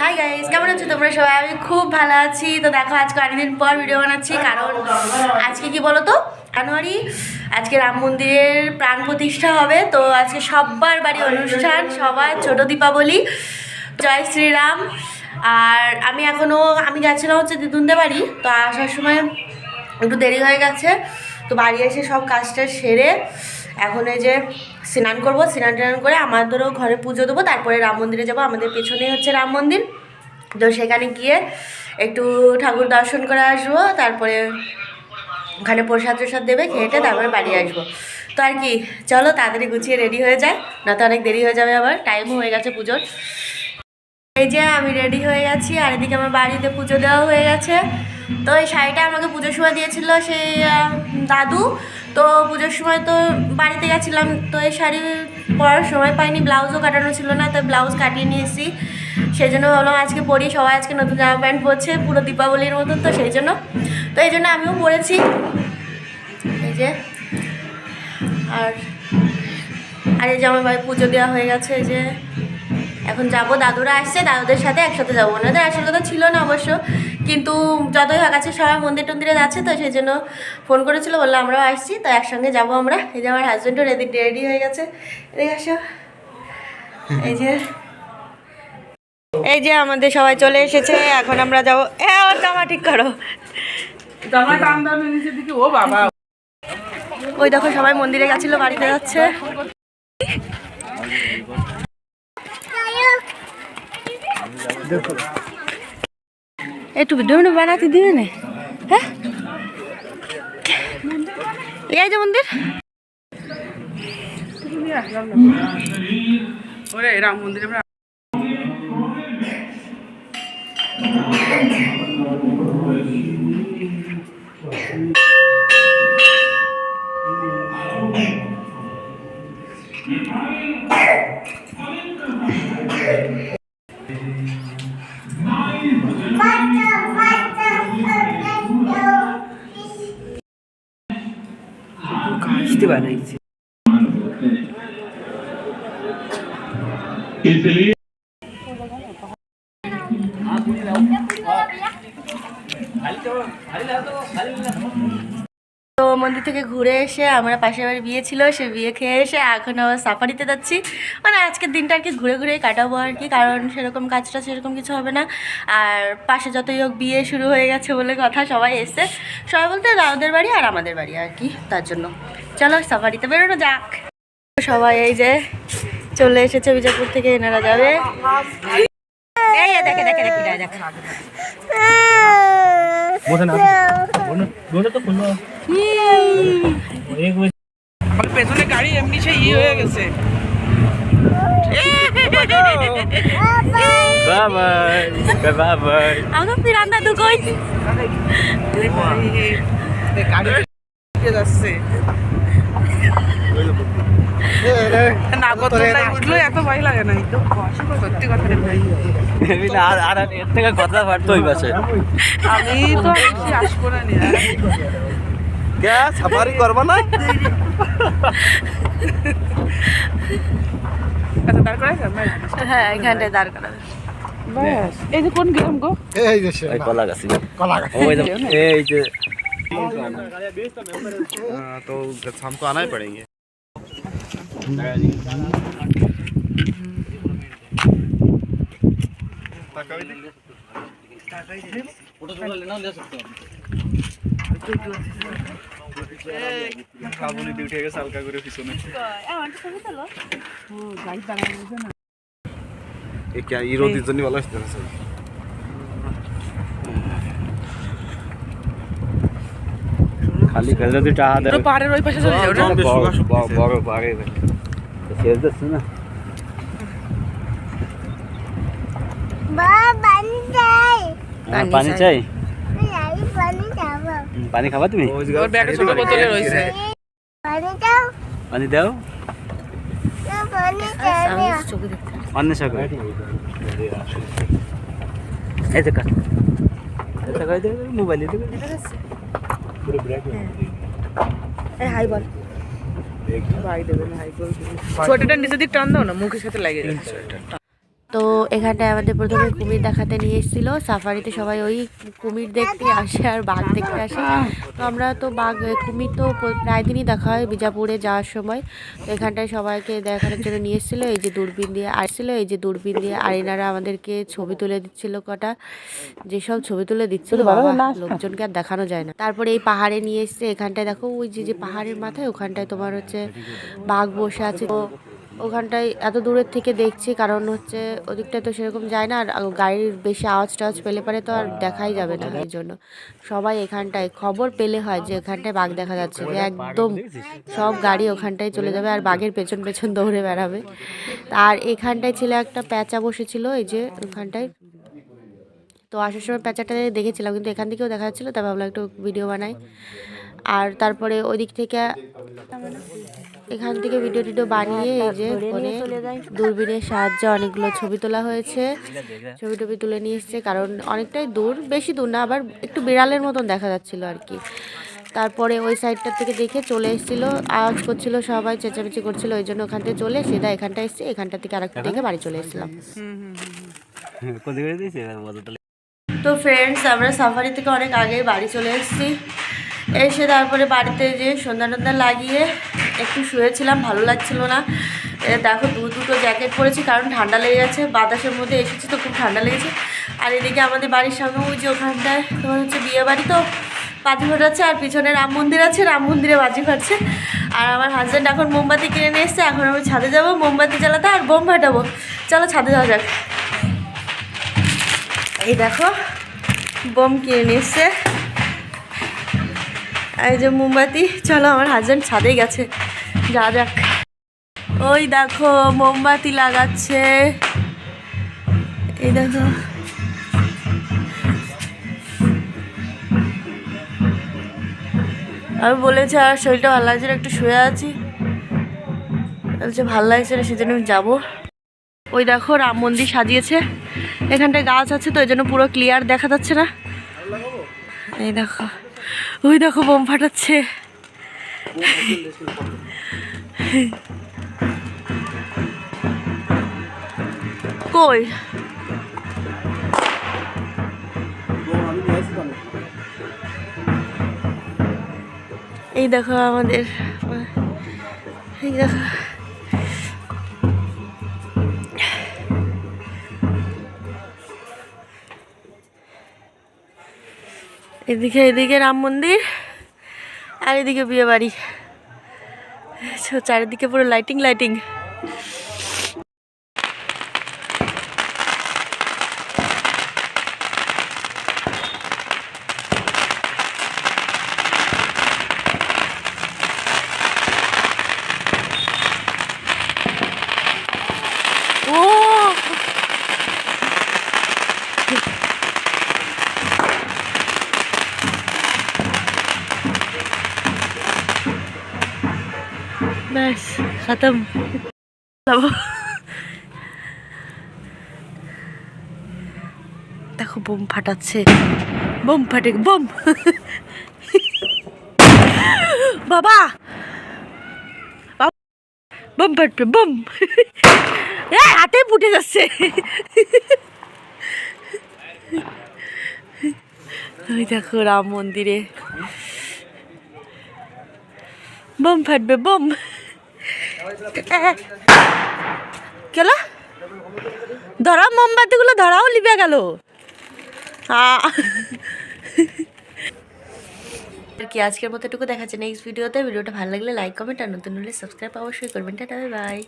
Hi guys, কেমন আছো তোমরা সবাই? আমি খুব ভালো আছি। তো দেখো আজকে অনেকদিন পর ভিডিও বানাচ্ছি, কারণ আজকে কি বলো তো, জানুয়ারি আজকে রাম মন্দিরের প্রাণ প্রতিষ্ঠা হবে। তো আজকে সবার বাড়ি অনুষ্ঠান, সবার ছোট দীপাবলি, জয় শ্রীরাম। আর আমি গেছিলাম হচ্ছে দিদুনদের বাড়ি, তো আসার সময় একটু দেরি হয়ে গেছে। তো বাড়ি এসে সব কাজটা সেরে এখন এই যে স্নান করবো, স্নান টান করে আমাদেরও ঘরে পুজো দেবো, তারপরে রাম মন্দিরে যাবো। আমাদের পেছনে হচ্ছে রাম মন্দির, তো সেখানে গিয়ে একটু ঠাকুর দর্শন করে আসবো, তারপরে ওখানে প্রসাদ টসাদ দেবে, খেয়েটে তারপরে বাড়ি আসবো। তো আর কি, চলো তাড়াতাড়ি গুছিয়ে রেডি হয়ে যায়, না তো অনেক দেরি হয়ে যাবে, আবার টাইমও হয়ে গেছে পুজোর। এই যে আমি রেডি হয়ে গেছি, আর এদিকে আমার বাড়িতে পুজো দেওয়া হয়ে গেছে। তো এই শাড়িটা আমাকে পুজোর সময় দিয়েছিল সেই দাদু। তো পুজোর সময় তো বাড়িতে গেছিলাম, তো এই শাড়ি পরার সময় পাইনি, ব্লাউজও কাটানো ছিল না, তো ব্লাউজ কাটিয়ে নিয়ে এসেছি। সেই জন্য ভাবলাম আজকে পরি, সবাই আজকে নতুন জামা প্যান্ট পরছে পুরো দীপাবলির মতন, তো সেই জন্য আমিও পরেছি। এই যে আর এই যে আমার ভাই পুজো দেওয়া হয়ে গেছে। এই যে এখন যাবো, দাদুরা আসছে, দাদুদের সাথে একসাথে যাবো। ওনাদের আসার কথা ছিল না অবশ্য, কিন্তু যতই হোক আছে সবাই মন্দির টন্দিরে যাচ্ছে, তো সেই জন্য ফোন করেছিল, বললো আমরাও আসছি, তো একসঙ্গে যাবো আমরা। এই যে আমার হাজব্যান্ডও রেডি হয়ে গেছে, এদিকে আসো। এই যে আমাদের সবাই চলে এসেছে, এখন আমরা যাবো। ওর জামা ঠিক করো, ওই দেখো সবাই মন্দিরে গেছিল, বাড়িতে যাচ্ছে। একটু ভিডিও বানাতে দিবে না? হ্যাঁ, এই যে মন্দির, রাম মন্দিরে কাশতে বানাইছি। তো মন্দির থেকে ঘুরে এসে আমরা পাশের বাড়ি বিয়ে ছিল, সে বিয়ে খেয়ে এসে এখন আবার সাফারিতে যাচ্ছি। মানে আজকের দিনটা আর কি ঘুরে ঘুরে কাটাবো আর কি, কারণ সেরকম কাজটা সেরকম কিছু হবে না। আর পাশে যতই হোক বিয়ে শুরু হয়ে গেছে বলে কথা, সবাই এসে, সবাই বলতে দাদাদের বাড়ি আর আমাদের বাড়ি আর কি, তার জন্য চলো সাফারিতে বেরোনো যাক। সবাই এই যে চলে এসেছে বিজাপুর থেকে, এনারা যাবে। এই দেখে দেখে দেখে দেখে পেছনে গাড়ি এমনি সে হয়ে গেছে। আমাকে ফিরান্দা দু কই গাড়ি যাচ্ছে না, কত উঠলো এত ভয় লাগে না, সত্যি কথা ভাই। আর এর থেকে কথা পারতো ওই পাশে, আমি তো বেশি আসবো না নিয়ে। কে সাফারি করবো না? আচ্ছা দাঁড় করাই, হ্যাঁ এখানটায় দাঁড় করাবে। ব্যাস। এই যে কোন গ্রাম গো? এই যে কলা গাছ, ওই যে तो हमको आना ही पड़ेंगे। क्या ये रोटी जनी वाला है सर? খালি খেলতে দুটো হাত তো পাহাড়ের ওই পাশে চলে যাও না, বড় পাহাড়ে তো শেষ দিস না। পানি চাই, পানি খাবা তুমি? ওর ব্যাগে ছোট বোতলে রয়েছে, পানি দাও। অন্য শাক এই যে মোবাইলে হাই বল, ভাই দেবেন হাই বল। ছোটটা নিচে দিক টান দাও না, মুখের সাথে লাগে যাচ্ছে। তো এখানটায় আমাদের প্রথমে কুমির দেখাতে নিয়ে এসেছিলো। সাফারিতে সবাই ওই কুমির দেখতে আসে আর বাঘ দেখতে আসে। তো আমরা তো কুমির তো প্রায় দিনই দেখা হয় বিজাপুরে যাওয়ার সময়। তো এখানটায় সবাইকে দেখানোর জন্য নিয়ে এসেছিলো। এই যে দূরবীন দিয়ে আর এনারা আমাদেরকে ছবি তুলে দিচ্ছিল কটা, যেসব ছবি তুলে দিচ্ছিল বাবা, লোকজনকে আর দেখানো যায় না। তারপরে এই পাহাড়ে নিয়ে এসছে। এখানটায় দেখো ওই যে পাহাড়ের মাথায় ওখানটায় তোমার হচ্ছে বাঘ বসে আছে। তো ওখানটায় এত দূরের থেকে দেখছি, কারণ হচ্ছে ওদিকটায় তো সেরকম যায় না, আর গাড়ির বেশি আওয়াজ টাওয়াজ পেলে পারে তো আর দেখাই যাবে না। এই জন্য সবাই এখানটায় খবর পেলে হয় যে এখানটায় বাঘ দেখা যাচ্ছে, যে একদম সব গাড়ি ওখানটায় চলে যাবে আর বাঘের পেছন পেছন দৌড়ে বেড়াবে। আর এখানটায় ছিল একটা প্যাঁচা বসেছিল, এই যে ওখানটায়। তো আসার সময় প্যাঁচাটা দেখেছিলাম, কিন্তু এখান থেকেও দেখা যাচ্ছিলো, তবে আমরা একটু ভিডিও বানাই। আর তারপরে ওই দিক থেকে এখান থেকে ভিডিও টিডিও বানিয়ে এই যে ফোনে দূরবীনের সাহায্যে অনেকগুলো ছবি তোলা হয়েছে। ছবি টবি তুলে নিয়ে এসছে, কারণ অনেকটাই দূর, বেশি দূর না, আবার একটু বিড়ালের মতন দেখা যাচ্ছিলো আর কি। তারপরে ওই সাইডটার থেকে দেখে চলে এসেছিলো, আওয়াজ করছিল, সবাই চেঁচামেচি করছিল, ওই জন্য ওখান থেকে চলে সেটা এখানটা এসেছি। এখানটা থেকে আরেকটা দেখে বাড়ি চলে এসেছিলাম। তো ফ্রেন্ডস, আমরা সাফারি থেকে অনেক আগে বাড়ি চলে এসেছি। এসে তারপরে বাড়িতে যে সন্ধ্যা টন্ধা লাগিয়ে একটু শুয়েছিলাম, ভালো লাগছিল না। দেখো দুটো জ্যাকেট পরেছি, কারণ ঠান্ডা লেগে গেছে, বাতাসের মধ্যে এসেছি তো খুব ঠান্ডা লেগেছে। আর এদিকে আমাদের বাড়ির সামনে ওই যে ওখানটায় তোমার হচ্ছে বিয়ে বাড়ি, তো বাজি ফাটাচ্ছে, আর পিছনে রাম মন্দির আছে, রাম মন্দিরে বাজি ফাটছে। আর আমার হাজব্যান্ড এখন মোমবাতি কিনে নিয়ে এসছে, এখন আমি ছাদে যাবো মোমবাতি জ্বালাতে আর বোম ফাটাবো। চলো ছাদে যাওয়া যাক। এই দেখো বোম কিনে নিয়ে এসছে, এই যে মোমবাতি। চলো, আমার হাজব্যান্ড ছাদেই গেছে, যা যাক। ওই দেখো মোমবাতি লাগাচ্ছে, এই দেখো। আমি বলেছি আর শরীরটা ভালো লাগছে না, একটু শুয়ে আছি, বলছে ভালো লাগছে না, সেজন্য আমি যাবো। ওই দেখো রাম মন্দির সাজিয়েছে, এখানটায় গাছ আছে তো ওই জন্য পুরো ক্লিয়ার দেখা যাচ্ছে না। এই দেখো, ওই দেখো বোম ফাটাচ্ছে। কই এই দেখো আমাদের, এই দেখো এদিকে রাম মন্দির আর এদিকে বিয়ে বাড়ি, চারিদিকে পুরো লাইটিং। बस खत्म। देखो बम फाटाচ্ছে, बम फाटे बम। बाबा बम फाटবে बम। হাতে ফুটে যাচ্ছে। ওই দেখো রাম মন্দিরে बम फाटবে बम। কেলা ধরাও, মোমবাতিগুলো ধরাও, লিবে গেল। কি আজকের মতো এটুকু দেখাচ্ছে, নেক্সট ভিডিওতে। ভিডিওটা ভালো লাগলে লাইক কমেন্ট আর নতুন হলে সাবস্ক্রাইব অবশ্যই করবেন। Tata bye.